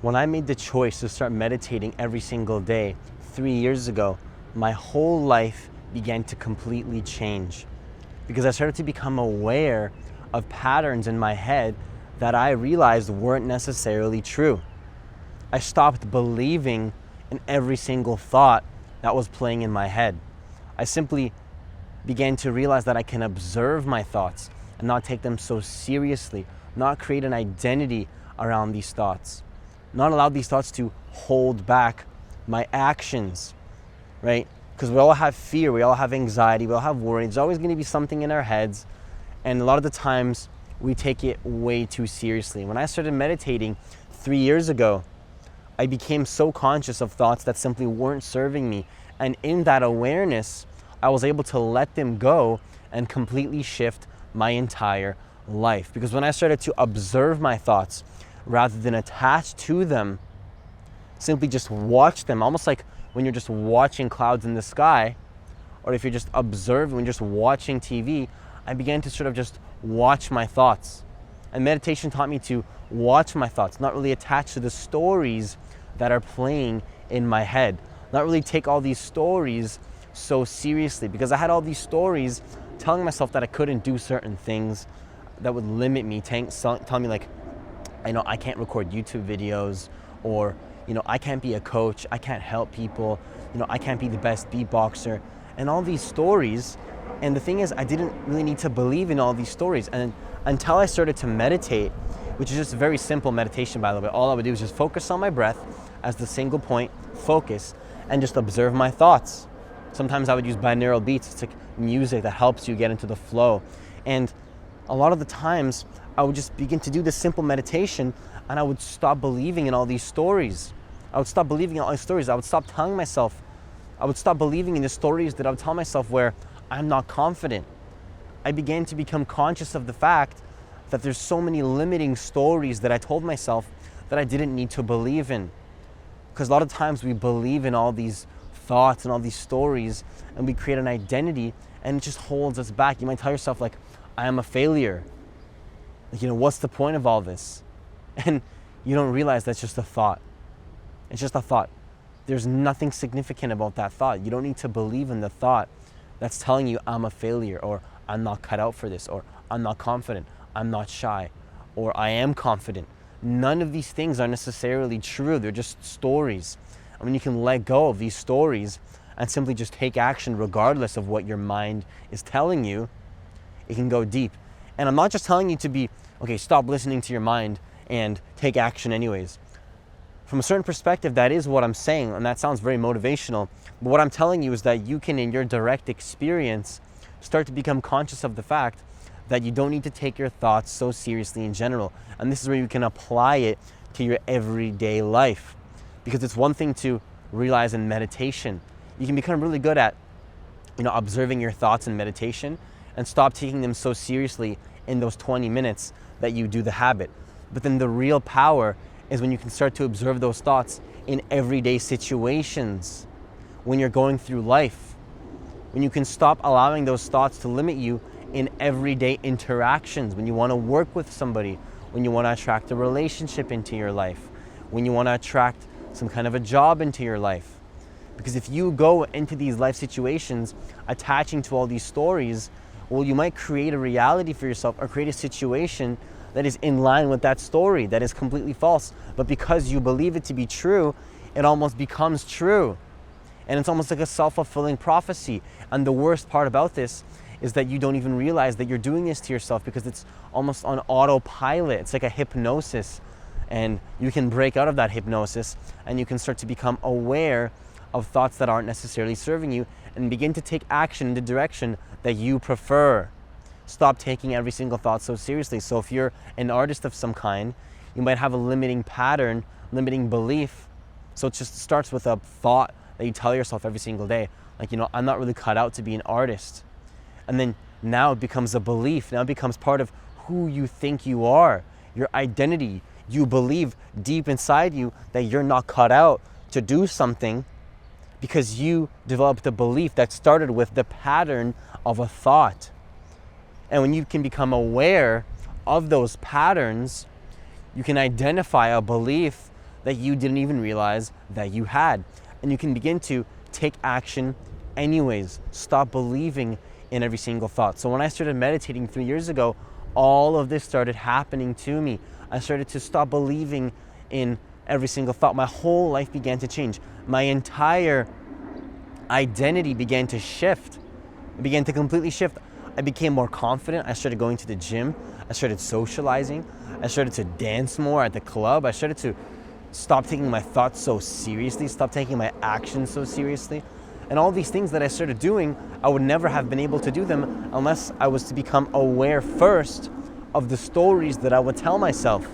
When I made the choice to start meditating every single day 3 years ago, my whole life began to completely change because I started to become aware of patterns in my head that I realized weren't necessarily true. I stopped believing in every single thought that was playing in my head. I simply began to realize that I can observe my thoughts and not take them so seriously, not create an identity around these thoughts, not allow these thoughts to hold back my actions, right? Because we all have fear, we all have anxiety, we all have worry. There's always going to be something in our heads, and a lot of the times we take it way too seriously. When I started meditating 3 years ago, I became so conscious of thoughts that simply weren't serving me, and in that awareness, I was able to let them go and completely shift my entire life. Because when I started to observe my thoughts rather than attach to them, simply just watch them, almost like when you're just watching clouds in the sky, or if you're just observing, when you're just watching TV, I began to sort of just watch my thoughts. And meditation taught me to watch my thoughts, not really attach to the stories that are playing in my head, not really take all these stories so seriously, because I had all these stories telling myself that I couldn't do certain things that would limit me, tell me like, I can't record YouTube videos, or I can't be a coach, I can't help people, I can't be the best beatboxer, and all these stories. And the thing is, I didn't really need to believe in all these stories. And until I started to meditate, which is just a very simple meditation, by the way, all I would do is just focus on my breath as the single point focus and just observe my thoughts. Sometimes I would use binaural beats. It's like music that helps you get into the flow. And a lot of the times I would just begin to do this simple meditation, and I would stop believing in all these stories. I would stop believing in all these stories. I would stop believing in the stories that I would tell myself where I'm not confident. I began to become conscious of the fact that there's so many limiting stories that I told myself that I didn't need to believe in. Because a lot of times we believe in all these thoughts and all these stories, and we create an identity, and it just holds us back. You might tell yourself like, I am a failure. Like, what's the point of all this? And you don't realize that's just a thought. It's just a thought. There's nothing significant about that thought. You don't need to believe in the thought that's telling you I'm a failure, or I'm not cut out for this, or I'm not confident, I'm not shy, or I am confident. None of these things are necessarily true. They're just stories. I mean, you can let go of these stories and simply just take action regardless of what your mind is telling you. It can go deep. And I'm not just telling you to stop listening to your mind and take action anyways. From a certain perspective, that is what I'm saying, and that sounds very motivational. But what I'm telling you is that you can, in your direct experience, start to become conscious of the fact that you don't need to take your thoughts so seriously in general. And this is where you can apply it to your everyday life. Because it's one thing to realize in meditation. You can become really good at, observing your thoughts in meditation and stop taking them so seriously in those 20 minutes that you do the habit. But then the real power is when you can start to observe those thoughts in everyday situations, when you're going through life, when you can stop allowing those thoughts to limit you in everyday interactions, when you want to work with somebody, when you want to attract a relationship into your life, when you want to attract some kind of a job into your life. Because if you go into these life situations attaching to all these stories, well, you might create a reality for yourself or create a situation that is in line with that story, that is completely false. But because you believe it to be true, it almost becomes true. And it's almost like a self-fulfilling prophecy. And the worst part about this is that you don't even realize that you're doing this to yourself, because it's almost on autopilot. It's like a hypnosis. And you can break out of that hypnosis, and you can start to become aware of thoughts that aren't necessarily serving you, and begin to take action in the direction that you prefer. Stop taking every single thought so seriously. So if you're an artist of some kind, you might have a limiting pattern, limiting belief. So it just starts with a thought that you tell yourself every single day. Like, I'm not really cut out to be an artist. And then now it becomes a belief. Now it becomes part of who you think you are, your identity. You believe deep inside you that you're not cut out to do something because you developed a belief that started with the pattern of a thought. And when you can become aware of those patterns, you can identify a belief that you didn't even realize that you had. And you can begin to take action anyways. Stop believing in every single thought. So when I started meditating 3 years ago, all of this started happening to me. I started to stop believing in every single thought. My whole life began to change. My entire identity began to shift. It began to completely shift. I became more confident. I started going to the gym. I started socializing. I started to dance more at the club. I started to stop taking my thoughts so seriously, stop taking my actions so seriously. And all these things that I started doing, I would never have been able to do them unless I was to become aware first of the stories that I would tell myself.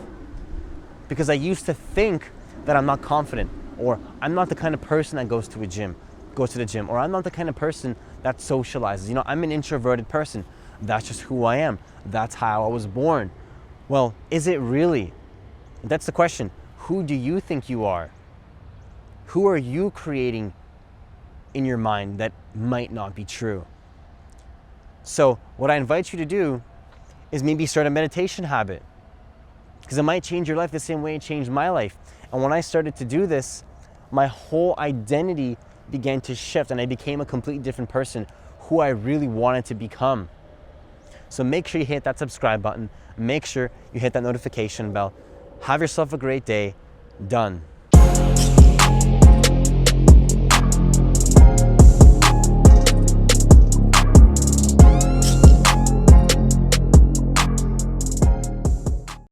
Because I used to think that I'm not confident, or I'm not the kind of person that goes to the gym, or I'm not the kind of person that socializes. You know, I'm an introverted person. That's just who I am. That's how I was born. Well, is it really? That's the question. Who do you think you are? Who are you creating in your mind that might not be true? So what I invite you to do is maybe start a meditation habit, because it might change your life the same way it changed my life. And when I started to do this, my whole identity began to shift and I became a completely different person, who I really wanted to become. So make sure you hit that subscribe button. Make sure you hit that notification bell. Have yourself a great day. Done.